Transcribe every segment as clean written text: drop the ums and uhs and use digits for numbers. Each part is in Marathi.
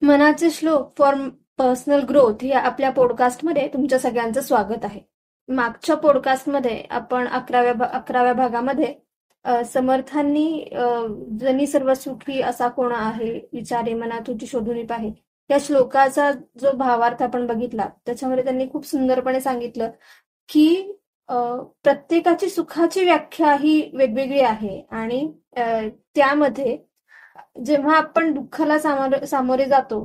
मनाचे श्लोक फॉर पर्सनल ग्रोथ या आपल्या पॉडकास्टमध्ये तुमच्या सगळ्यांचं स्वागत आहे. मागच्या पॉडकास्टमध्ये आपण 11व्या भागामध्ये समर्थांनी जनी सर्व सुखी असा कोण आहे, विचारे मना तुझी शोधून पाहे या श्लोकाचा जो भावार्थ आपण बघितला, त्याच्यामध्ये त्यांनी खूप सुंदरपणे सांगितलं की अ, प्रत्येकाची सुखाची व्याख्या ही वेगवेगळी आहे आणि त्यामध्ये जेव्हा आपण दुःखाला सामोरे जातो,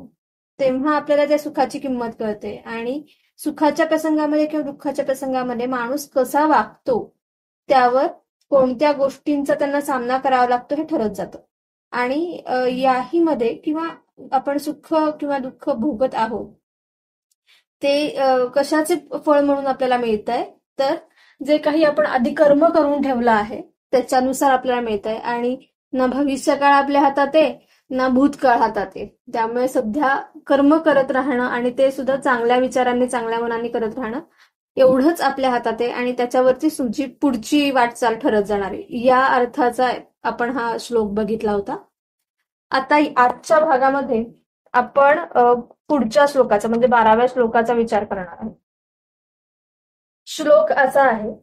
तेव्हा आपल्याला त्या सुखाची किंमत कळते आणि सुखाच्या प्रसंगामध्ये किंवा दुःखाच्या प्रसंगामध्ये माणूस कसा वागतो, त्यावर कोणत्या गोष्टींचा त्यांना सामना करावा लागतो हे ठरत जातं. आणि याही मध्ये किंवा आपण सुख किंवा दुःख भोगत आहोत, ते कशाचे फळ म्हणून आपल्याला मिळतंय, तर जे काही आपण आधी कर्म करून ठेवलं आहे, त्याच्यानुसार आपल्याला मिळतंय आणि ना भविष्यकाळ आपल्या हातात आहे, ना भूतकाळ हातात आहे. त्यामुळे सध्या कर्म करत राहणं आणि ते सुद्धा चांगल्या विचारांनी, चांगल्या मनाने करत राहणं, एवढंच आपल्या हातात आहे आणि त्याच्यावरती पुढची वाटचाल ठरत जाणार आहे. या अर्थाचा आपण हा श्लोक बघितला होता. आता आजच्या भागामध्ये आपण पुढच्या श्लोकाचा म्हणजे 12व्या श्लोकाचा विचार करणार आहे. श्लोक असा आहे,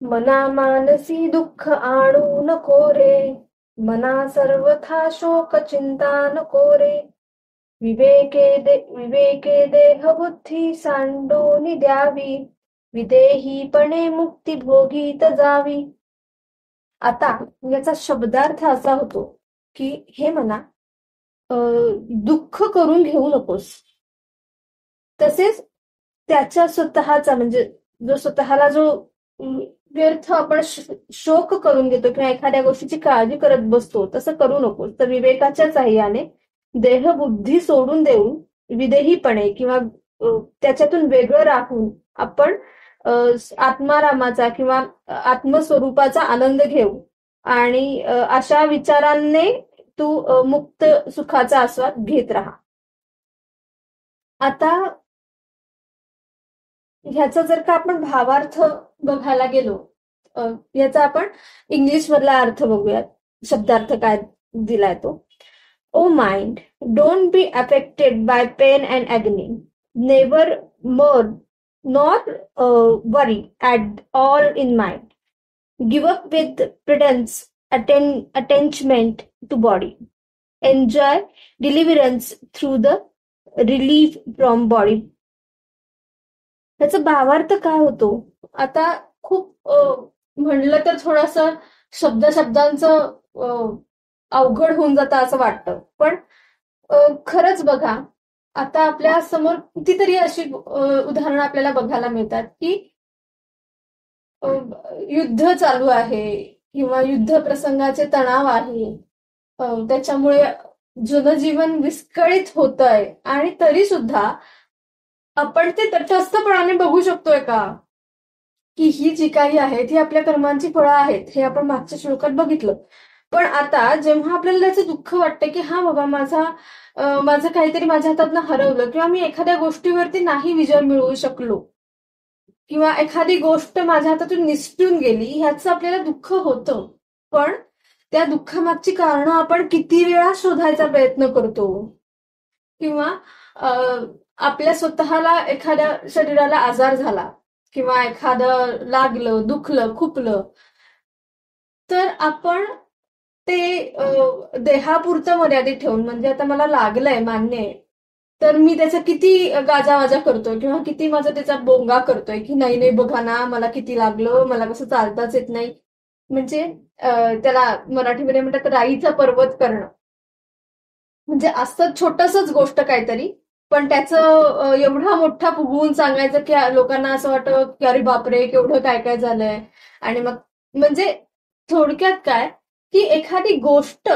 मना मानसी दुःख आणू नको रे, मना सर्वथा शोक चिंता नको रे, विवेके देह बुद्धी सांडून द्यावी, विदेहीपणे मुक्ती भोगीत जावी. आता याचा शब्दार्थ असा होतो की हे मना, दुःख करून घेऊ नकोस. तसेच त्याच्या स्वतःचा म्हणजे जो स्वतःला जो व्यर्थ आपण शोक करून घेतो किंवा एखाद्या गोष्टीची काळजी करत बसतो, तसं करू नकोस. तर विवेकाच्या साह्याने देहबुद्धी सोडून देऊन विदेहीपणे किंवा त्याच्यातून वेगळं राहून आपण आत्मारामाचा किंवा आत्मस्वरूपाचा आनंद घेऊ आणि अशा विचारांनी तू मुक्त सुखाचा आस्वाद घेत राहा. आता ह्याचा जर का आपण भावार्थ बघायला गेलो, याचा आपण इंग्लिश मधला अर्थ बघूयात. शब्दार्थ काय दिलाय तो. O mind, don't be affected by pain and agony, never more nor worry at all in mind, give up with prudence attachment to body, enjoy deliverance through the relief from body. त्याचा भावार्थ काय होतो? आता खूप म्हणलं तर थोडंसं शब्दांचं अवघड होऊन जातं असं वाटतं. पण खरंच बघा, आता आपल्या समोर कितीतरी अशी उदाहरणं आपल्याला बघायला मिळतात की युद्ध चालू आहे किंवा युद्ध प्रसंगाचे तणाव आहे, त्याच्यामुळे जनजीवन विस्कळीत होतंय आणि तरी सुद्धा आपण ते तटस्थपणाने बघू शकतोय का, की ही जी काही आहेत ही आपल्या कर्मांची फळं आहेत. हे आपण मागच्या श्लोकात बघितलं. पण आता जेव्हा आपल्याला त्याचं दुःख वाटतं की हा बाबा माझं काहीतरी माझ्या हातातनं हरवलं किंवा मी एखाद्या गोष्टीवरती नाही विजय मिळवू शकलो किंवा एखादी गोष्ट माझ्या हातातून निसटून गेली, ह्याचं आपल्याला दुःख होतं. पण त्या दुःखामागची कारणं आपण किती वेळा शोधायचा प्रयत्न करतो किंवा आपल्या स्वतःला एखाद्या शरीराला आजार झाला किंवा एखादं लागलं, दुखलं, खुपलं, तर आपण ते देहापुरतं मर्यादित ठेवून म्हणजे आता मला लागलंय मान्य आहे, तर मी त्याचा किती गाजावाजा करतोय किंवा किती माझा त्याचा बोंगा करतोय की नाही नाही बघा ना, मला किती लागलं, मला कसं चालताच येत नाही. म्हणजे त्याला मराठीमध्ये म्हणतात राईचा पर्वत करणं. म्हणजे असं छोटसच गोष्ट काहीतरी, पण त्याचं एवढा मोठा फुगवून सांगायचं की लोकांना असं वाटतं की अरे बापरे केवढं काय काय झालंय. आणि मग म्हणजे थोडक्यात काय की एखादी गोष्ट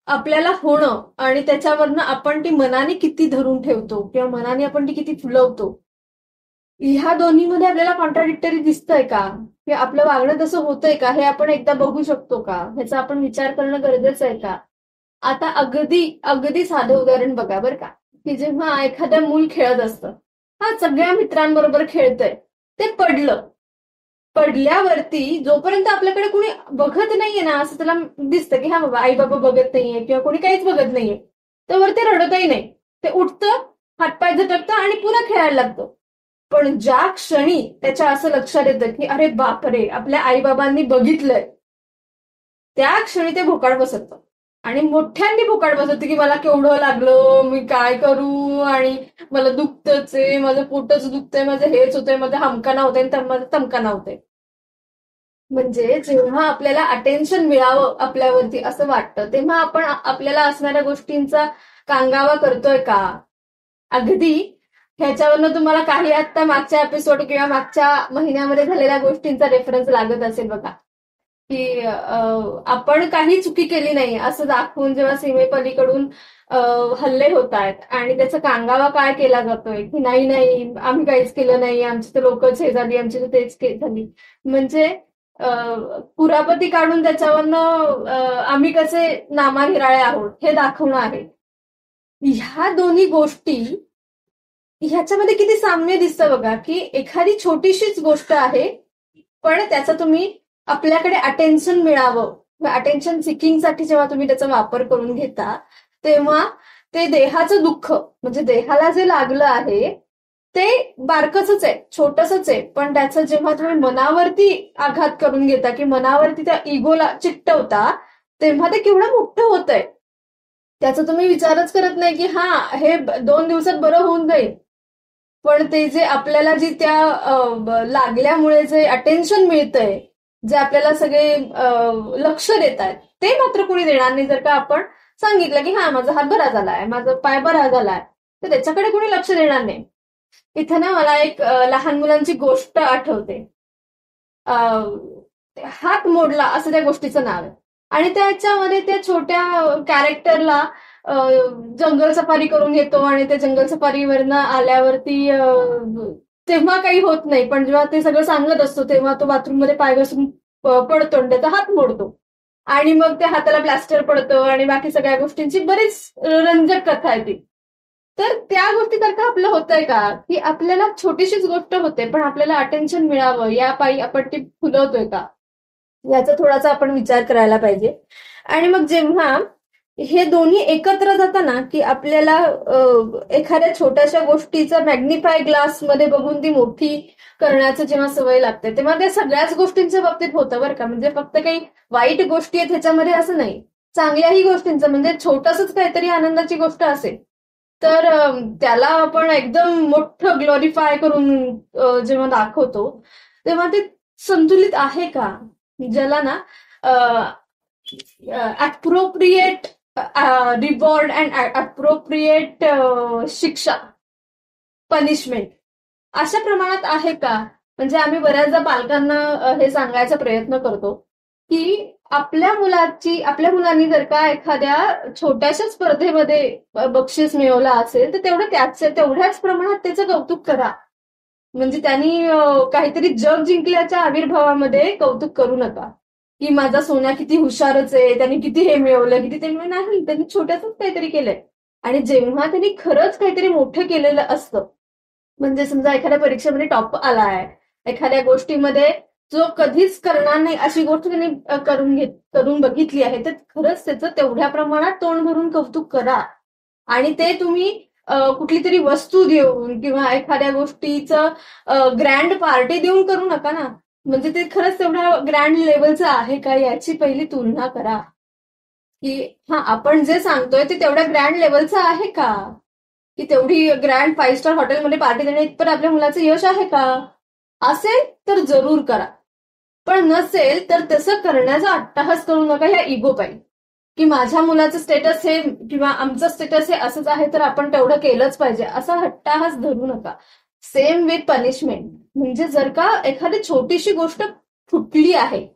आपल्याला होणं आणि त्याच्यावरनं आपण ती मनाने किती धरून ठेवतो किंवा मनाने आपण ती किती फुलवतो, ह्या दोन्हीमध्ये आपल्याला कॉन्ट्राडिक्टरी दिसतंय का, की आपलं वागणं तसं होतंय का, हे आपण एकदा बघू शकतो का, ह्याचा आपण विचार करणं गरजेचं आहे का. आता अगदी अगदी साधं उदाहरण बघा बरं का, की जेव्हा एखादं मूल खेळत असतं, हा सगळ्या मित्रांबरोबर खेळतंय, ते पडलं, पडल्यावरती जोपर्यंत आपल्याकडे कोणी बघत नाहीये ना, असं त्याला दिसतं की हा बाबा आई बाबा बघत नाहीये किंवा कोणी काहीच बघत नाहीये, तर ते रडतही नाही. ते उठतं, हातपाय झटकतं आणि पुन्हा खेळायला लागतं. पण ज्या क्षणी त्याच्या असं लक्षात येतं की अरे बापरे, आपल्या आईबाबांनी बघितलंय, त्या क्षणी ते भोकाड बसतं. आणि मोठ्यांनी भोकाड बसतं की मला केवढं लागलं, मी काय करू, आणि मला दुखतच आहे, माझं पोटच दुखतंय, माझं हेच होतंय, माझं हमकाना होतंय, माझं तमकाना होतंय. म्हणजे जेव्हा आपल्याला अटेन्शन मिळावं आपल्यावरती असं वाटतं, तेव्हा आपण आपल्याला असणाऱ्या गोष्टींचा कांगावा करतोय का? अगदी ह्याच्यावरनं तुम्हाला काही आता मागच्या एपिसोड किंवा मागच्या महिन्यामध्ये झालेल्या गोष्टींचा रेफरन्स लागत असेल बघा, की आपण काही चुकी केली नाही असं दाखवून जेव्हा सीमेपलीकडून हल्ले होत आहेत आणि त्याचा कांगावा काय केला जातोय, की नाही नाही आम्ही काहीच केलं नाही, आमची तर लोकच हे झाली, आमची तर तेच झाली. म्हणजे कुरापती काढून त्याच्यावरनं आम्ही कसे नामानिराळे आहोत हे दाखवणं आहे. ह्या दोन्ही गोष्टी, ह्याच्यामध्ये किती साम्य दिसतं बघा, की एखादी छोटीशीच गोष्ट आहे, पण त्याचा तुम्ही आपल्याकडे अटेन्शन मिळावं, अटेन्शन सिकिंगसाठी जेव्हा तुम्ही त्याचा वापर करून घेता, तेव्हा ते देहाचं दुःख, म्हणजे देहाला जे लागलं आहे ते बारकसच आहे, छोटसच आहे, पण त्याचं जेव्हा तुम्ही मनावरती आघात करून घेता, की मनावरती त्या इगोला चिकटवता, तेव्हा ते केवढं मोठं होतंय. त्याचा तुम्ही विचारच करत नाही की हा हे 2 दिवसात बरं होऊन जाईल. पण ते जे आपल्याला जी त्या लागल्यामुळे जे अटेन्शन मिळतंय, जे आपल्याला सगळे लक्ष देत आहेत, ते मात्र कोणी देणार नाही. जर का आपण सांगितलं की हा माझा हात बरा झालाय, माझा पाय बरा झालाय, तर त्याच्याकडे कोणी लक्ष देणार नाही. इथं ना मला एक लहान मुलांची गोष्ट आठवते. हात मोडला असं त्या गोष्टीचं नाव आहे. आणि त्याच्यामध्ये त्या छोट्या कॅरेक्टरला जंगल सफारी करून घेतो आणि ते जंगल सफारीवरनं आल्यावरती तेव्हा काही होत नाही, पण जेव्हा ते सगळं सांगत असतो तेव्हा तो बाथरूम मध्ये पाय घसरून पडतो आणि त्याचा हात मोडतो. आणि मग त्या हाताला प्लास्टर पडतं आणि बाकी सगळ्या गोष्टींची बरीच रंजक कथा आहे ती. तर त्या गोष्टीसारखं आपलं होतंय का, की आपल्याला छोटीशीच गोष्ट होते पण आपल्याला अटेन्शन मिळावं या पायी आपण ती फुलवतोय का, याचा थोडासा आपण विचार करायला पाहिजे. आणि मग जेव्हा हे दोन्ही एकत्र जाताना, की आपल्याला एखाद्या छोट्याशा गोष्टीचा मॅग्निफाय ग्लास मध्ये बघून ती मोठी करण्याचं जेव्हा सवय लागते, तेव्हा ते सगळ्याच गोष्टींच्या बाबतीत होतं बरं का. म्हणजे फक्त काही वाईट गोष्टी आहेत ह्याच्यामध्ये असं नाही, चांगल्याही गोष्टींचं, म्हणजे छोटसच काहीतरी आनंदाची गोष्ट असेल तर त्याला आपण एकदम मोठं ग्लोरिफाय करून जेव्हा दाखवतो, तेव्हा ते संतुलित आहे का? ज्याला ना अप्रोप्रिएट रिवॉर्ड अँड अप्रोप्रिएट शिक्षा, पनिशमेंट अशा प्रमाणात आहे का? म्हणजे आम्ही बऱ्याचदा पालकांना हे सांगायचा प्रयत्न करतो, की आपल्या मुलांनी जर का एखाद्या छोट्याशा स्पर्धेमध्ये बक्षीस मिळवलं असेल, तर तेवढ्याच प्रमाणात त्याचं कौतुक करा. म्हणजे त्यांनी काहीतरी जग जिंकल्याच्या आविर्भावामध्ये कौतुक करू नका, की माझा सोन्या किती हुशारच आहे, त्यांनी किती हे मिळवलं, किती ते मिळवलं. नाही, त्यांनी छोट्यासच काहीतरी केलंय. आणि जेव्हा त्यांनी खरंच काहीतरी मोठं केलेलं असतं, म्हणजे समजा एखाद्या परीक्षेमध्ये टॉप आलाय, एखाद्या गोष्टीमध्ये जो कधीच करणार नाही अशी गोष्ट त्यांनी करून बघितली आहे, तर खरंच त्याचं तेवढ्या प्रमाणात तोंड भरून कौतुक करा. आणि ते तुम्ही कुठली तरी वस्तू देऊन किंवा एखाद्या गोष्टीचं ग्रँड पार्टी देऊन करू नका ना. म्हणजे ते खरंच तेवढ्या ग्रँड लेवलचं आहे का याची पहिली तुलना करा, की हा आपण जे सांगतोय ते तेवढ्या ग्रँड लेवलचं आहे का, की तेवढी ग्रँड 5 स्टार हॉटेलमध्ये पार्टी देणे इतपत आपल्या मुलाचं यश आहे का? असेल तर जरूर करा, पण नसेल तर तसं करण्याचा अट्टाहास करू नका ह्या इगो पायी, की माझ्या मुलाचं स्टेटस हे किंवा आमचं स्टेटस हे असंच आहे तर आपण तेवढं केलंच पाहिजे असा हट्टाहास धरू नका. Same with punishment. म्हणजे जर का एखादी छोटीशी गोष्ट फुटली आहे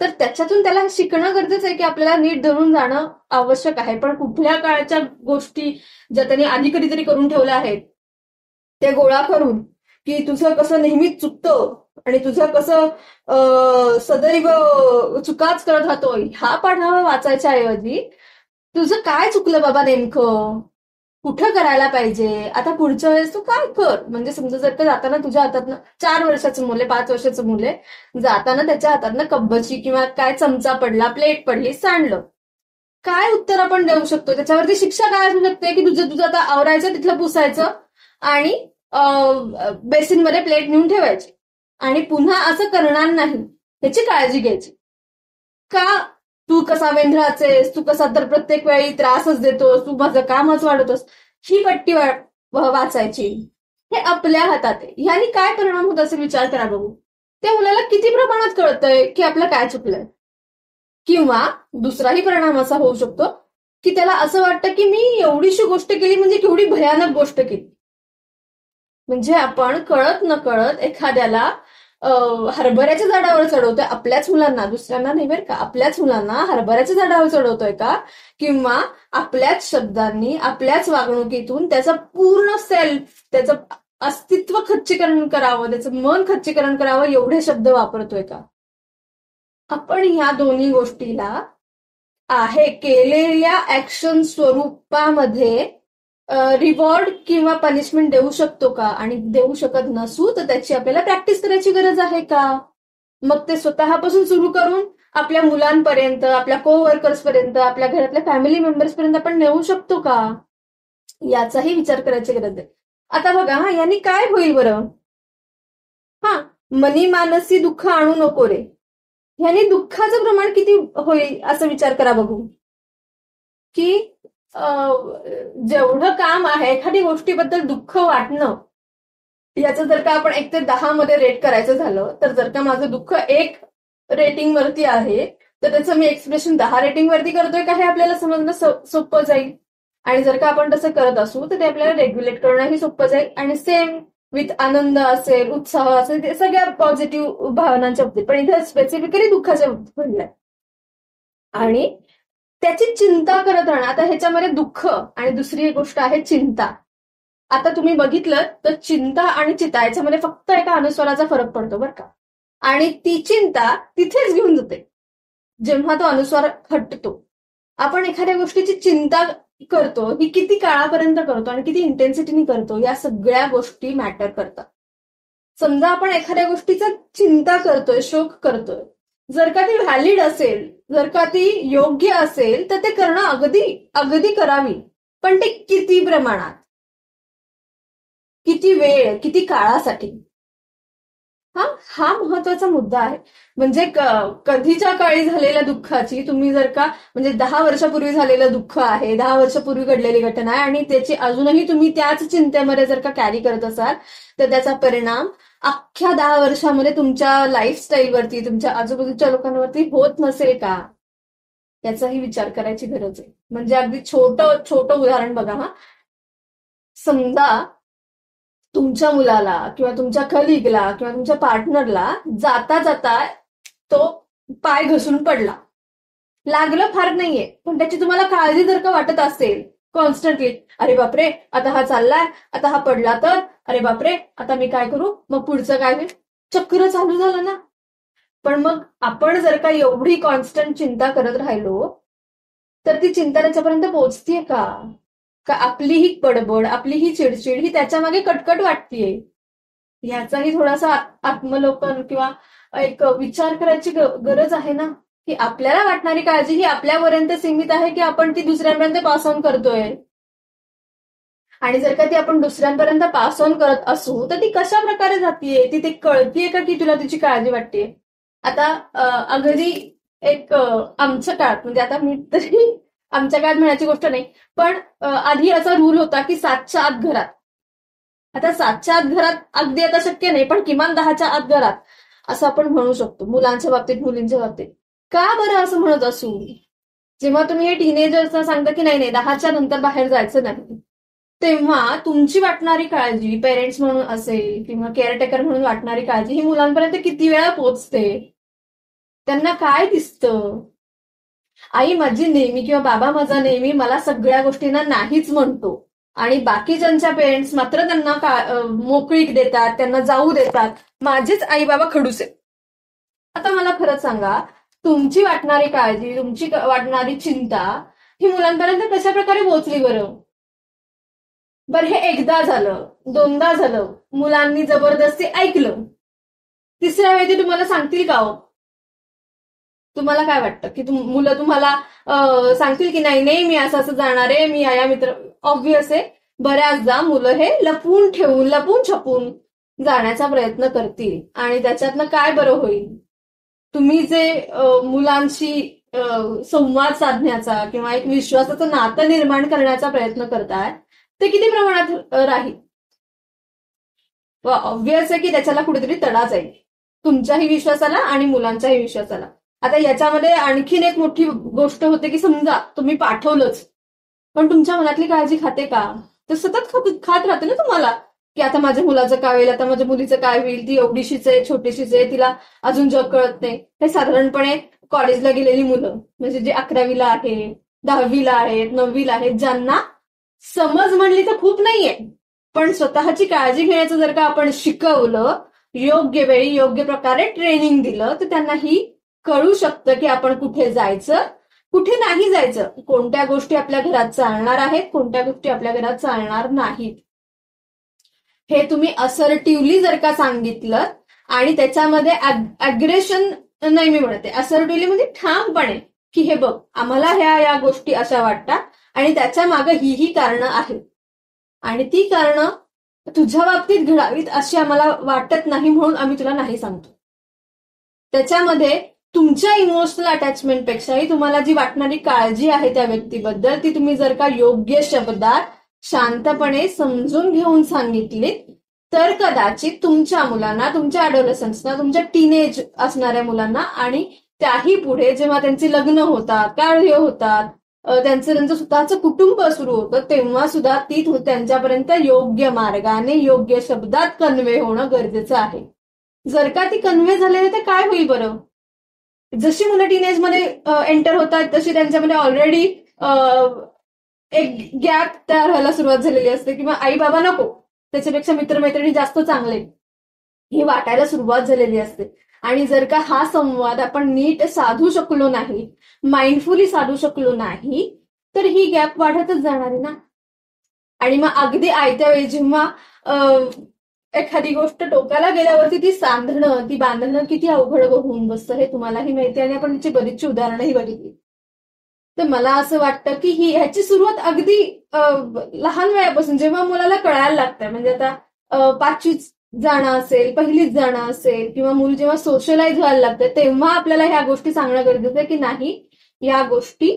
तर त्याच्यातून त्याला शिकणं गरजेचं आहे, की आपल्याला नीट धरून जाणं आवश्यक आहे. पण कुठल्या काळच्या गोष्टी ज्या त्यांनी आधी कधीतरी करून ठेवल्या आहेत ते गोळा करून, की तुझं कसं नेहमीच चुकतं आणि तुझं कसं सदैव चुकाच करत राहतोय, हा पाढा वाचायच्या ऐवजी तुझं काय चुकलं बाबा नेमकं, कुठं करायला पाहिजे, आता पुढच्या वेळेस तू काय कर. म्हणजे समजा जर का जाताना तुझ्या हातातनं 4 वर्षाचं मुलं आहे, 5 वर्षाचं मुलं आहे, जाताना त्याच्या हातातनं कब्बची किंवा काय चमचा पडला, प्लेट पडली, सांडलं, काय उत्तर आपण देऊ शकतो. त्याच्यावरती शिक्षा काय असू शकते की तुझं तुझं आता आवरायचं, तिथलं पुसायचं आणि बेसिनमध्ये प्लेट नेऊन ठेवायची आणि पुन्हा असं करणार नाही ह्याची काळजी घ्यायची. का तू कसा वेंधळाचेस, तू कसा तर प्रत्येक वेळी त्रासच देतोस, तू माझं कामच वाढवतोस, ही पट्टी वाचायची. हे आपल्या हातात आहे. ह्यानी काय परिणाम होत असेल विचार करा बघू. त्या मुलाला किती प्रमाणात कळतंय की आपलं काय चुकलंय. किंवा दुसराही परिणाम असा होऊ शकतो की त्याला असं वाटतं की मी एवढीशी गोष्ट केली म्हणजे केवढी भयानक गोष्ट केली. म्हणजे आपण कळत न कळत एखाद्याला हरभऱ्याच्या झाडावर चढवतोय, आपल्याच मुलांना, दुसऱ्यांना नाही बरं का, आपल्याच मुलांना हरभऱ्याच्या झाडावर चढवतोय का, किंवा आपल्याच शब्दांनी, आपल्याच वागणुकीतून त्याचा पूर्ण सेल्फ, त्याचं अस्तित्व खच्चीकरण करावं, त्याचं मन खच्चीकरण करावं एवढे शब्द वापरतोय का. आपण ह्या दोन्ही गोष्टीला आहे केलेल्या ऍक्शन स्वरूपामध्ये रिवॉर्ड किंवा पनिशमेंट देऊ शकतो का, आणि देऊ शकत नसू तर त्याची आपल्याला प्रॅक्टिस करायची गरज आहे का. मग ते स्वतःपासून सुरू करून आपल्या मुलांपर्यंत, आपल्या कोवर्कर्स पर्यंत, आपल्या घरातल्या फॅमिली मेंबर्स पर्यंत आपण नेऊ शकतो का, याचाही विचार करायची गरज आहे. आता बघा हा, यांनी काय होईल बरं. हा, मनी मानसी दुःख आणू नको रे, ह्याने दुःखाचं प्रमाण किती होईल असं विचार करा बघू. की जेवढं काम आहे एखादी गोष्टीबद्दल दुःख वाटणं, याचं जर का आपण 1 ते 10 मध्ये रेट करायचं झालं, तर जर का माझं दुःख 1 रेटिंग वरती आहे तर त्याचं मी एक्सप्रेशन 10 रेटिंग वरती करतोय का हे आपल्याला समजणं सोपं जाईल. आणि जर का आपण तसं करत असू तर ते आपल्याला रेग्युलेट करणंही सोपं जाईल. आणि सेम विथ आनंद असेल, उत्साह असेल, ते सगळ्या पॉझिटिव्ह भावनांच्या बाबतीत, पण इथे स्पेसिफिकली दुःखाच्या बाबतीत म्हणलंय. आणि त्याची चिंता करत राहणं. आता ह्याच्यामध्ये दुःख आणि दुसरी एक गोष्ट आहे चिंता. आता तुम्ही बघितलं तर चिंता आणि चिता याच्यामध्ये फक्त एका अनुस्वाराचा फरक पडतो बरं का. आणि ती चिंता तिथेच घेऊन जाते जेव्हा तो अनुस्वार हटतो. आपण एखाद्या गोष्टीची चिंता करतो, ही किती काळापर्यंत करतो आणि किती इंटेन्सिटीने करतो, या सगळ्या गोष्टी मॅटर करतात. समजा आपण एखाद्या गोष्टीचा चिंता करतोय, शोक करतोय, जर का ती व्हॅलिड असेल, जर का ती योग्य असेल तर ते करणं अगदी अगदी करावी. पण ते किती प्रमाणात, किती वेळ, किती काळासाठी, हा महत्वाचा मुद्दा आहे. म्हणजे कधीच्या काळी झालेल्या दुःखाची तुम्ही जर का, म्हणजे 10 वर्षापूर्वी झालेलं दुःख आहे, 10 वर्षापूर्वी घडलेली घटना आहे आणि त्याची अजूनही तुम्ही त्याच चिंतेमध्ये जर का कॅरी करत असाल तर त्याचा परिणाम अख्ख्या 10 वर्षामध्ये तुमच्या लाईफस्टाईलवरती, तुमच्या आजूबाजूच्या लोकांवरती होत नसेल का, याचाही विचार करायची गरज आहे. म्हणजे अगदी छोटं छोटं उदाहरण बघा हा. समजा तुमच्या मुलाला किंवा तुमच्या कलिगला किंवा तुमच्या पार्टनरला जाता जाता तो पाय घसरून पडला, लागलं फार नाहीये, पण त्याची तुम्हाला काळजी जर का वाटत असेल कॉन्स्टंटली, अरे बापरे आता हा चाललाय, आता हा पडला तर, अरे बापरे आता मी काय करू, मग पुढचं काय होईल, चक्र चालू झालं ना. पण मग आपण जर का एवढी कॉन्स्टंट चिंता करत राहिलो तर ती चिंता त्याच्यापर्यंत पोहोचतीये का, का आपली ही बडबड, आपली ही चिडचिड ही त्याच्या मागे कटकट वाटतीये. ह्याचाही थोडासा आत्मलोकन किंवा एक विचार करायची गरज आहे ना, की आपल्याला वाटणारी काळजी ही आपल्यापर्यंत सीमित आहे की आपण ती दुसऱ्यांपर्यंत पास ऑन करतोय. आणि जर का ती आपण दुसऱ्यांपर्यंत पास ऑन करत असू तर ती कशा प्रकारे जातीये, ती ते कळतीये का की तुला तिची काळजी वाटते. आता अगदी एक आमच्या काळात, म्हणजे आता मी तरी आमच्या काळात म्हणायची गोष्ट नाही, पण आधी असा रूल होता की 7च्या आत घरात. आता 7च्या आत घरात अगदी आता शक्य नाही, पण किमान 10च्या आत घरात असं आपण म्हणू शकतो मुलांच्या बाबतीत, मुलींच्या बाबतीत. का बरं असं म्हणत असू. जेव्हा तुम्ही हे टीनेजर्सना सांगता की नाही 10च्या नंतर बाहेर जायचं नाही, तेव्हा तुमची वाटणारी काळजी पेरेंट्स म्हणून असेल किंवा केअरटेकर म्हणून वाटणारी काळजी ही मुलांपर्यंत किती वेळा पोहोचते. त्यांना काय दिसतं, आई माझी नेहमी किंवा बाबा माझा नेहमी मला सगळ्या गोष्टींना नाहीच म्हणतो आणि बाकीच्यांच्या पेरेंट्स मात्र त्यांना मोकळीक देतात, त्यांना जाऊ देतात, माझेच आई बाबा खडूस आहेत. आता मला खरंच सांगा, तुमची वाटणारी काळजी, तुमची वाटणारी चिंता ही मुलांपर्यंत कशा प्रकारे पोहोचली बरं. बरं, हे एकदा झालं, दोनदा झालं, मुलांनी जबरदस्ती ऐकलं, तिसऱ्या वेळी ते तुम्हाला सांगतील का हो? तुम्हाला काय वाटतं की मुलं तुम्हाला सांगतील की नाही नाही मी असं असं जाणार आहे, मी या मित्र? ऑब्व्हियस आहे, बऱ्याचदा मुलं हे लपून ठेवून लपून छपून जाण्याचा प्रयत्न करतील आणि त्याच्यातनं काय बरं होईल? तुम्ही जे मुलांशी संवाद साधण्याचा किंवा एक विश्वासाचं नातं निर्माण करण्याचा प्रयत्न करताय ते किती प्रमाणात राहील? ऑब्व्हियस आहे की त्याच्याला कुठेतरी तडा जाईल, तुमच्याही विश्वासाला आणि मुलांच्याही विश्वासाला. आता याच्यामध्ये आणखीन एक मोठी गोष्ट होते की समजा तुम्ही पाठवलंच, पण तुमच्या मनातली काळजी खाते का? तर सतत खात राहते ना तुम्हाला की आता माझ्या मुलाचं काय होईल, आता माझ्या मुलीचं काय होईल, ती एवढीशीच आहे, छोटीशीच आहे, तिला अजून जग कळत नाही. हे साधारणपणे कॉलेजला गेलेली मुलं, म्हणजे जे 11वीला आहे, 10वीला आहेत, 9वीला आहेत, ज्यांना समज म्हणली तर खूप नाहीये, पण स्वतःची काळजी घेण्याचं जर का आपण शिकवलं, योग्य वेळी योग्य प्रकारे ट्रेनिंग दिलं, तर त्यांनाही कळू शकतं की आपण कुठे जायचं, कुठे नाही जायचं, कोणत्या गोष्टी आपल्या घरात चालणार आहेत, कोणत्या गोष्टी आपल्या घरात चालणार नाहीत. हे तुम्ही असर्टिव्हली जर का सांगितलं आणि त्याच्यामध्ये अग्रेशन नाही, मी म्हणते असर्टिव्हली म्हणजे ठामपणे की हे बघ आम्हाला ह्या या गोष्टी अशा वाटतात आणि त्याच्या मागे ही कारणं आहेत आणि ती कारणं तुझ्या बाबतीत घडावीत अशी आम्हाला वाटत नाही म्हणून आम्ही तुला नाही सांगतो. त्याच्यामध्ये तुमच्या इमोशनल अटॅचमेंटपेक्षाही तुम्हाला जी वाटणारी काळजी आहे त्या व्यक्तीबद्दल ती तुम्ही जर का योग्य शब्दात शांतपणे समजून घेऊन सांगितलीत तर कदाचित तुमच्या मुलांना, तुमच्या अडोलसन्सना, तुमच्या टीनेज असणाऱ्या मुलांना आणि त्याही पुढे जेव्हा त्यांची लग्न होतात, कार्य होतात, त्यांचं स्वतःचं कुटुंब सुरू होतं, तेव्हा सुद्धा ती त्यांच्यापर्यंत योग्य मार्गाने योग्य शब्दात कन्वे होणं गरजेचं आहे. जर का ती कन्वे झालेली तर काय होईल बरं? जशी मुलं टीनेजमध्ये एंटर होतात तशी त्यांच्यामध्ये ऑलरेडी एक गॅप तयार व्हायला सुरुवात झालेली असते किंवा आई बाबा नको, त्याच्यापेक्षा मित्रमैत्रिणी जास्त चांगले, ही वाटायला सुरुवात झालेली असते. आणि जर का हा संवाद आपण नीट साधू शकलो नाही, माइंडफुली साधू शकलो नाही, तर ही गॅप वाढतच जाणार आहे ना. आणि मग अगदी आयत्या वेळी जेव्हा एखादी गोष्ट टोकाला गेल्यावरती ती सांधणं, ती बांधणं किती अवघड होऊन बसतं हे तुम्हालाही माहिती आणि आपण त्याची बरीचशी उदाहरणंही बघितली. तर मला असं वाटतं की ह्याची सुरुवात अगदी लहान वयापासून जेव्हा मुलाला कळायला लागतं, म्हणजे आता 5वीत जाणं असेल, पहिलीत जाणं असेल किंवा मूल जेव्हा सोशलाइज व्हायला लागतं तेव्हा आपल्याला ह्या गोष्टी सांगणं गरजेचं आहे की नाही, या गोष्टी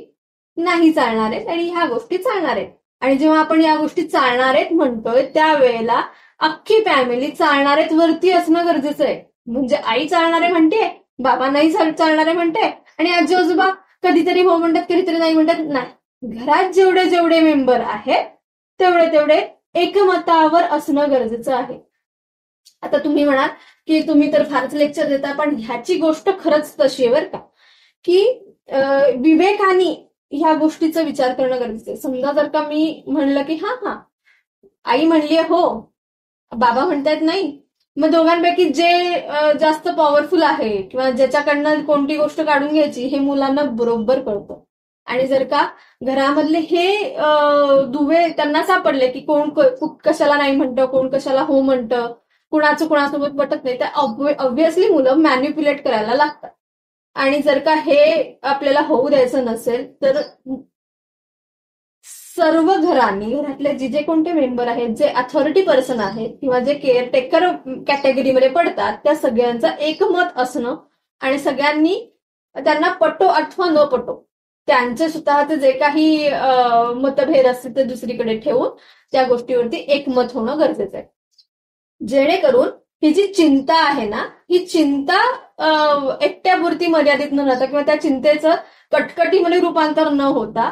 नाही चालणार आहेत आणि ह्या गोष्टी चालणार आहेत. आणि जेव्हा आपण या गोष्टी चालणार आहेत म्हणतोय त्यावेळेला अख्खी फॅमिली चालणार आहेत वरती असणं गरजेचं आहे. म्हणजे आई चालणार आहे म्हणते, बाबा नाही चालणार आहे म्हणते आणि आजी आजोबा कधीतरी हो म्हणतात, कधीतरी नाही म्हणतात. नाही, घरात जेवढे जेवढे मेंबर आहेत तेवढे तेवढे एकमतावर असणं गरजेचं आहे. आता तुम्ही म्हणाल की तुम्ही तर फारच लेक्चर देता, पण ह्याची गोष्ट खरंच तशी आहे बरं का, की विवेकाने ह्या गोष्टीचा विचार करणं गरजेचं आहे. समजा जर का मी म्हणलं की हा आई म्हणलीये हो, बाबा म्हणतायत नाही, मग दोघांपैकी जे जास्त पॉवरफुल आहे किंवा ज्याच्याकडनं कोणती गोष्ट काढून घ्यायची हे मुलांना बरोबर कळतं. आणि जर का घरामधले हे दुवे त्यांना सापडले की कोण कशाला नाही म्हणतं, कोण कशाला हो म्हणतं, कुणाचं कुणासोबत पटत नाही, तर ऑब्व्हियसली मुलं मॅन्युप्युलेट करायला लागतात. आणि जर का हे आपल्याला होऊ द्यायचं नसेल तर सर्व घरातले जे कोणते मेंबर आहेत, जे अथॉरिटी पर्सन आहेत किंवा जे केअरटेकर कॅटेगरीमध्ये पडतात, त्या सगळ्यांचं एकमत असणं आणि सगळ्यांनी त्यांना पटो अथवा न पटो त्यांचे स्वतःचे जे काही मतभेद असतील ते दुसरीकडे ठेवून त्या गोष्टीवरती एकमत होणं गरजेचं आहे. जेणेकरून ही जी चिंता आहे ना, ही चिंता एकट्यापुरती मर्यादित न राहता किंवा त्या चिंतेचं कटकटीमध्ये रूपांतर न होता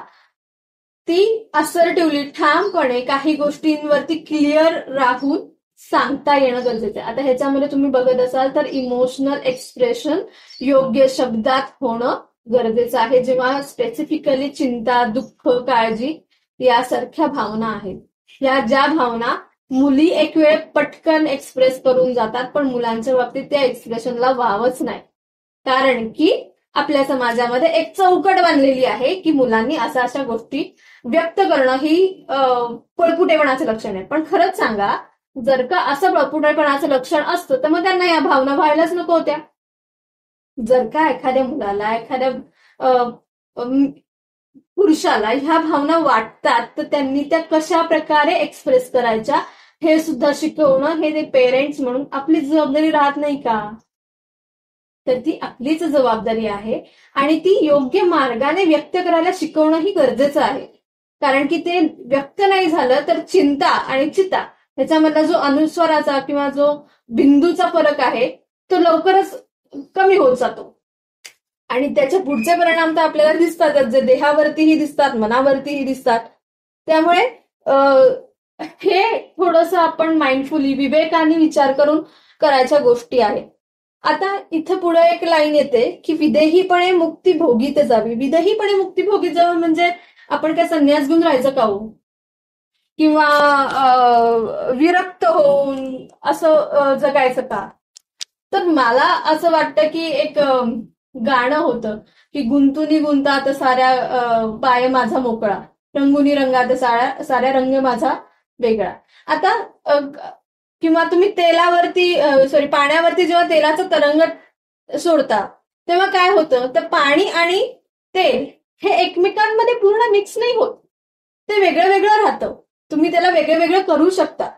ती असर्टिव्हली ठामपणे काही गोष्टींवरती क्लिअर राहून सांगता येणं गरजेचं आहे. आता ह्याच्यामध्ये तुम्ही बघत असाल तर इमोशनल एक्सप्रेशन योग्य शब्दात होणं गरजेचं आहे, जेव्हा स्पेसिफिकली चिंता, दुःख, काळजी यासारख्या भावना आहेत. या ज्या भावना मुली एक वेळ पटकन एक्सप्रेस करून जातात, पण मुलांच्या बाबतीत त्या एक्सप्रेशनला वावच नाही, कारण की आपल्या समाजामध्ये एक चौकट बांधलेली आहे की मुलांनी अशा अशा गोष्टी व्यक्त करणं ही पळपुटेपणाचं लक्षण आहे. पण खरंच सांगा, जर का असं पळपुटेपणाचं लक्षण असतं तर मग त्यांना या भावना व्हायलाच नको होत्या. जर का एखाद्या मुलाला, एखाद्या पुरुषाला ह्या भावना वाटतात तर त्यांनी त्या कशा प्रकारे एक्सप्रेस करायच्या हे सुद्धा शिकवणं हे ते पेरेंट्स म्हणून आपली जबाबदारी राहत नाही का? तर ती आपलीच जबाबदारी आहे आणि ती योग्य मार्गाने व्यक्त करायला शिकवणंही गरजेचं आहे. कारण की ते व्यक्त नाही झालं तर चिंता आणि चिता ह्याच्यामधला जो अनुस्वाराचा किंवा जो बिंदूचा फरक आहे तो लवकरच कमी होत जातो. आणि त्याचे पुढचे परिणाम तर आपल्याला दिसतातच, जे देहावरतीही दिसतात, मनावरतीही दिसतात. त्यामुळे हे थोडंसं आपण माइंडफुली, विवेकाने विचार करून करायच्या गोष्टी आहेत. आता इथं पुढे एक लाईन येते की विदेहीपणे मुक्ती भोगीत जावी. विदेहीपणे मुक्ती भोगीत जावं म्हणजे आपण काय संन्यास घेऊन राहायचं का हो? किंवा विरक्त होऊन असं जगायचं का? तर मला असं वाटतं की एक गाणं होतं की गुंतुनी गुंतात साऱ्या पाय माझा मोकळा, रंगुनी रंगात साऱ्या रंग माझा वेगळा. आता किंवा तुम्ही पाण्यावरती जेव्हा तेलाचं तरंग सोडता तेव्हा काय होतं, तर पाणी आणि तेल हे एकमेकांमध्ये पूर्ण मिक्स नाही होत, ते वेगळं वेगळं राहतं. तुम्ही त्याला वेगळं वेगळं करू शकता.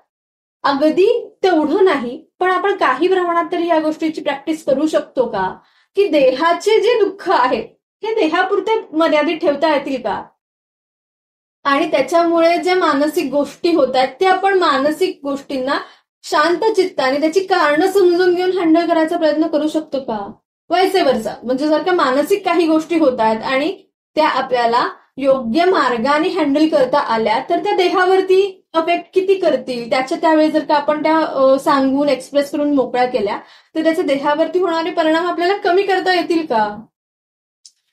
अगदी तेवढं नाही, पण आपण काही प्रमाणात तरी या गोष्टीची प्रॅक्टिस करू शकतो का, की देहाचे जे दुःख आहेत हे देहापुरते मर्यादित ठेवता येतील का? आणि त्याच्यामुळे ज्या मानसिक गोष्टी होत आहेत त्या आपण मानसिक गोष्टींना शांत चित्ताने त्याची कारणं समजून घेऊन हँडल करायचा प्रयत्न करू शकतो का? वैसे वरचा म्हणजे जर का मानसिक काही गोष्टी होत आहेत आणि त्या आपल्याला योग्य मार्गाने हँडल करता आल्या तर त्या देहावरती अफेक्ट किती करतील, त्याच्या त्यावेळी जर का आपण त्या सांगून एक्सप्रेस करून मोकळ्या केल्या तर त्याचे देहावरती होणारे परिणाम आपल्याला कमी करता येतील का,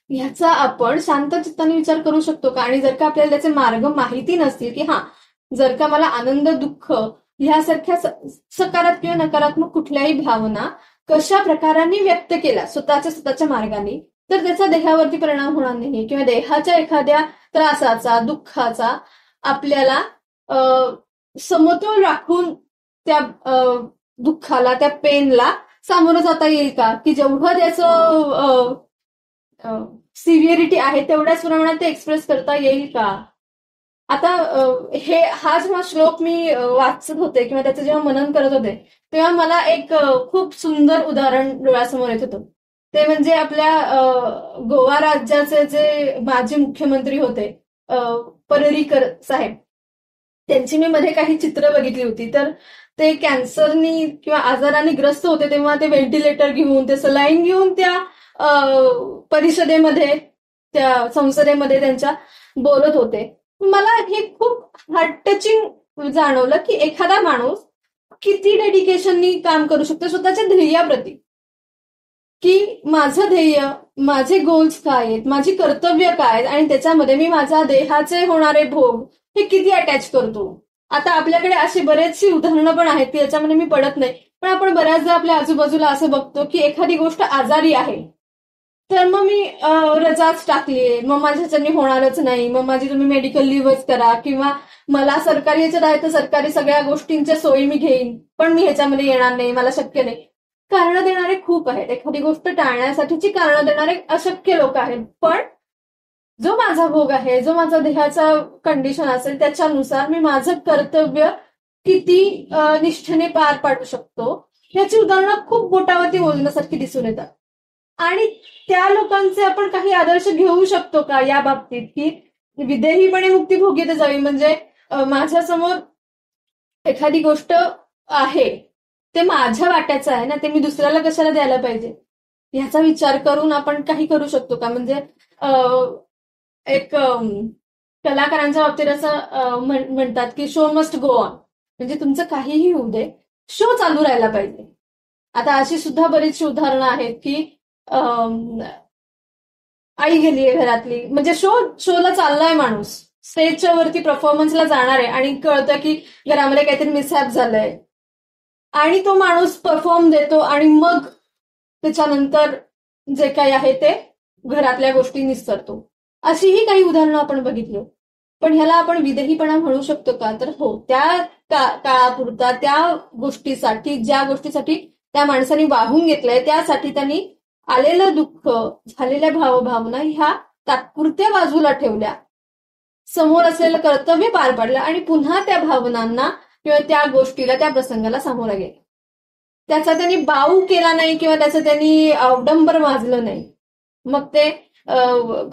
ह्याचा आपण शांत चित्ताने विचार करू शकतो का? आणि जर का आपल्याला त्याचे मार्ग माहिती नसतील की जर का मला आनंद, दुःख ह्यासारख्या सकारात्मक किंवा नकारात्मक कुठल्याही भावना कशा प्रकाराने व्यक्त केल्या स्वतःच्या मार्गाने तर त्याचा देहावरती परिणाम होणार नाही किंवा देहाच्या एखाद्या त्रासाचा, दुःखाचा आपल्याला समतोल राखून त्या दुःखाला, त्या पेनला सामोरं जाता येईल का, की जेवढं त्याचं सिव्हिअरिटी आहे तेवढ्याच प्रमाणात ते एक्सप्रेस करता येईल का? आता हा जेव्हा श्लोक मी वाचत होते किंवा त्याचं जेव्हा मनन करत होते तेव्हा मला एक खूप सुंदर उदाहरण डोळ्यासमोर येत होतं. ते म्हणजे आपल्या गोवा राज्याचे जे माजी मुख्यमंत्री होते परेरीकर साहेब, त्यांची मी मध्ये काही चित्र बघितली होती. तर ते कॅन्सरनी किंवा आजाराने ग्रस्त होते तेव्हा ते व्हेंटिलेटर घेऊन, ते सलाईन घेऊन त्या परिषदेमध्ये, त्या संसदेमध्ये त्यांच्या बोलत होते. मला हे खूप हार्ट टचिंग जाणवलं की एखादा माणूस किती डेडिकेशननी काम करू शकतो स्वतःच्या ध्येयाप्रती, की माझं ध्येय, माझे गोल्स काय आहेत, माझी कर्तव्य काय आहेत आणि त्याच्यामध्ये मी माझ्या देहाचे होणारे भोग हे किती अटॅच करतो. आता आपल्याकडे अशी बरेचशी उदाहरणं पण आहेत की याच्यामध्ये मी पडत नाही, पण आपण बऱ्याचदा आपल्या आजूबाजूला असं बघतो की एखादी गोष्ट आजारी आहे तर मग मी रजाच टाकलीये, मग माझ्याच्याने होणारच नाही, मग माझी तुम्ही मेडिकल लिव्हच करा, किंवा मला सरकारी याच्यात आहे तर सरकारी सगळ्या गोष्टींच्या सोयी मी घेईन पण मी ह्याच्यामध्ये येणार नाही, मला शक्य नाही. कारणं देणारे खूप आहेत, एखादी गोष्ट टाळण्यासाठीची कारणं देणारे अशक्य लोक आहेत. पण जो माझा भोग आहे, जो माझा देहाचा कंडिशन असेल त्याच्यानुसार मी माझं कर्तव्य किती निष्ठेने पार पाडू शकतो याची उदाहरणं खूप बोटावरती मोजण्यासारखी दिसून येतात. आणि त्या लोकांचे आपण काही आदर्श घेऊ शकतो का या बाबतीत, की विदेहीपणे मुक्ती भोगीत जावी म्हणजे माझ्यासमोर एखादी गोष्ट आहे ते माझ्या वाट्याचं आहे ना, ते मी दुसऱ्याला कशाला द्यायला पाहिजे ह्याचा विचार करून आपण काही करू शकतो का? म्हणजे एक कलाकारांच्या बाबतीत असं म्हणतात की शो मस्ट गो ऑन, म्हणजे तुमचं काहीही होऊ दे, शो चालू राहायला पाहिजे. आता अशी सुद्धा बरीचशी उदाहरणं आहेत की आई गेलीये घरातली, म्हणजे शोला चाललाय माणूस, स्टेजच्या वरती परफॉर्मन्सला जाणार आहे आणि कळतं की घरामध्ये काहीतरी मिसहॅप झालंय आणि तो माणूस परफॉर्म देतो आणि मग त्याच्यानंतर जे काही आहे ते घरातल्या गोष्टी निस्तरतो. अशीही काही उदाहरणं आपण बघितली. पण ह्याला आपण विदेहीपणा म्हणू शकतो का? तर हो, त्या काळापुरता त्या गोष्टीसाठी, ज्या गोष्टीसाठी त्या माणसाने वाहून घेतलंय, त्यासाठी त्यांनी आलेलं दुःख, झालेल्या भावभावना ह्या तात्पुरत्या बाजूला ठेवल्या, समोर असलेलं कर्तव्य पार पाडलं आणि पुन्हा त्या भावनांना किंवा त्या गोष्टीला, त्या प्रसंगाला सामोरं गेले. त्याचा त्यांनी बाऊ केला नाही किंवा त्याचं त्यांनी अवडंबर माजलं नाही. मग ते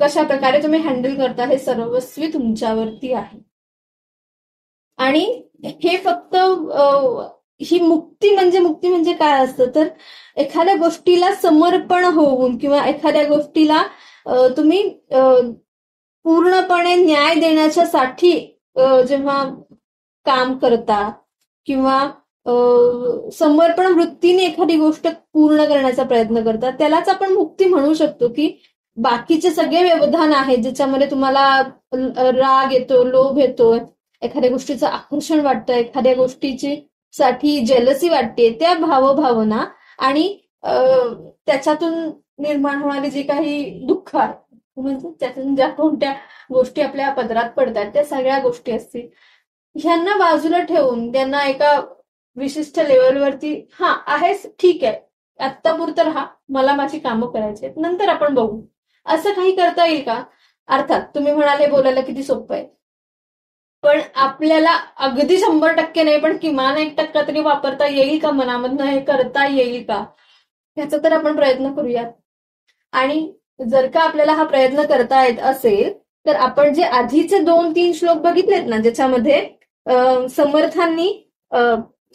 कशा प्रकारे तुम्ही हँडल करता हे सर्वस्वी तुमच्यावरती आहे. आणि हे फक्त ही मुक्ती म्हणजे काय असतं, तर एखाद्या गोष्टीला समर्पण होऊन किंवा एखाद्या गोष्टीला तुम्ही पूर्णपणे न्याय देण्याच्या साठी जेव्हा काम करता किंवा समर्पण वृत्तीने एखादी गोष्ट पूर्ण करण्याचा प्रयत्न करता, त्यालाच आपण मुक्ती म्हणू शकतो. की बाकीचे सगळे व्यवधान आहेत ज्याच्यामध्ये तुम्हाला राग येतो, लोभ येतो, एखाद्या गोष्टीचं आकर्षण वाटतं, एखाद्या गोष्टीची साठी जेलसी वाटते, त्या भावभावना आणि त्याच्यातून निर्माण होणारी जी काही दुःख आहे, म्हणजे त्यातून ज्या कोणत्या गोष्टी आपल्या पदरात पडतात, त्या सगळ्या गोष्टी असतील, ह्यांना बाजूला ठेवून त्यांना एका विशिष्ट लेवलवरती हा आहेस, ठीक आहे, आत्तापुरतं राहा, मला माझी कामं करायची आहेत, नंतर आपण बघू, असं काही करता येईल का? अर्थात तुम्ही म्हणाले बोलायला किती सोपं आहे, पण आपल्याला अगदी 100% नाही, पण किमान 1% तरी वापरता येईल का? मनामधनं हे करता येईल का? ह्याचा तर आपण प्रयत्न करूयात. आणि जर का आपल्याला हा प्रयत्न करता येत असेल, तर आपण जे आधीचे 2-3 श्लोक बघितलेत ना, ज्याच्यामध्ये समर्थांनी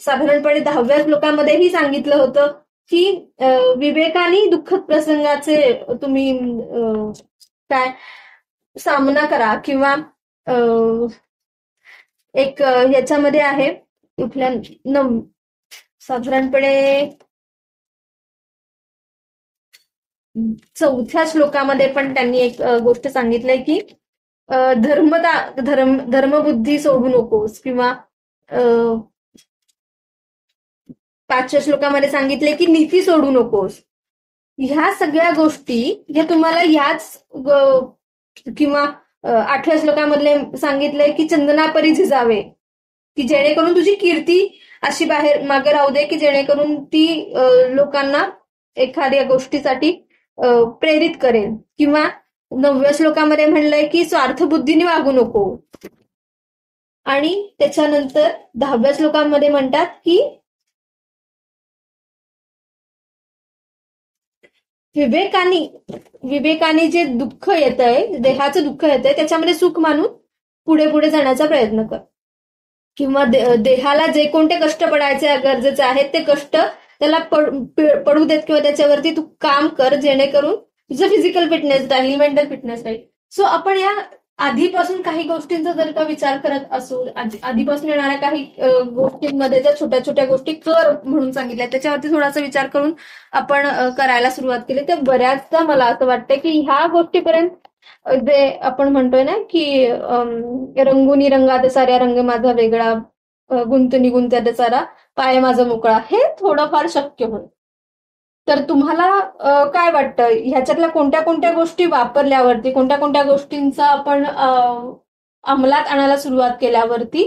साधारणपणे 10व्या श्लोकामध्येही सांगितलं होतं की विवेकाने दुःखद प्रसंगाचे तुम्ही काय सामना करा, किंवा एक याच्यामध्ये आहे कुठल्या साधारणपणे 4थ्या श्लोकामध्ये पण त्यांनी एक गोष्ट सांगितलंय की धर्मबुद्धी सोडू नकोस, किंवा 5व्या श्लोकामध्ये सांगितले की नीती सोडू नकोस. ह्या सगळ्या गोष्टी ज्या तुम्हाला याच किंवा 8व्या श्लोकामधले सांगितलंय की चंदनापरी झिजावे, की जेणेकरून तुझी कीर्ती अशी बाहेर मागे राहू दे की जेणेकरून ती लोकांना एखाद्या गोष्टीसाठी प्रेरित करेल. किंवा 9व्या श्लोकामध्ये म्हणलंय की स्वार्थबुद्धीने वागू नको. आणि त्याच्यानंतर 10व्या श्लोकामध्ये म्हणतात की विवेकाने जे दुःख येत आहे, देहाचं दुःख येत आहे, त्याच्यामध्ये सुख मानून पुढे पुढे जाण्याचा प्रयत्न कर. किंवा देहाला जे कोणते कष्ट पडायचे गरजेचे आहेत ते कष्ट त्याला पडू देत, किंवा त्याच्यावरती तू काम कर जेणेकरून तुझं फिजिकल फिटनेस राहील, मेंटल फिटनेस राहील. सो आपण या आधीपासून काही गोष्टींचा जर का विचार करत असू, आधीपासून येणाऱ्या काही गोष्टींमध्ये ज्या छोट्या छोट्या गोष्टी कर म्हणून सांगितल्या, त्याच्यावरती थोडासा विचार करून आपण करायला सुरुवात केली, तर बऱ्याचदा मला असं वाटतं की ह्या गोष्टीपर्यंत जे आपण म्हणतोय ना की रंगुनी रंगात साऱ्या रंग माझा वेगळा, गुंतनी गुंत्यात सारा पाय माझा मोकळा, हे थोडंफार शक्य होईल. तर तुम्हाला काय वाटतं, ह्याच्यातल्या कोणत्या कोणत्या गोष्टी वापरल्यावरती, कोणत्या कोणत्या गोष्टींचा आपण अंमलात आणायला सुरुवात केल्यावरती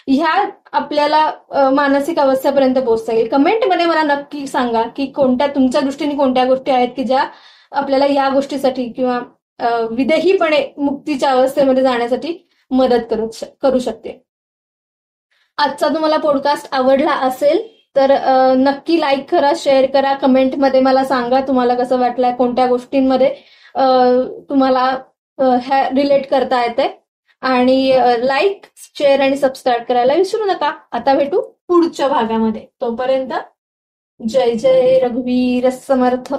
ह्या आपल्याला मानसिक अवस्थेपर्यंत पोहोचता येईल? कमेंटमध्ये मला नक्की सांगा की कोणत्या तुमच्या दृष्टीने कोणत्या गोष्टी आहेत की ज्या आपल्याला या गोष्टीसाठी किंवा विदेहीपणे मुक्तीच्या अवस्थेमध्ये जाण्यासाठी मदत करू शकते. आजचा तुम्हाला पॉडकास्ट आवडला असेल तर नक्की लाईक करा, शेअर करा, कमेंटमध्ये मला सांगा तुम्हाला कसं वाटलंय, कोणत्या गोष्टींमध्ये तुम्हाला रिलेट करता येते. आणि लाईक, शेअर आणि सबस्क्राईब करायला विसरू नका. आता भेटू पुढच्या भागामध्ये. तोपर्यंत जय जय रघुवीर समर्थ.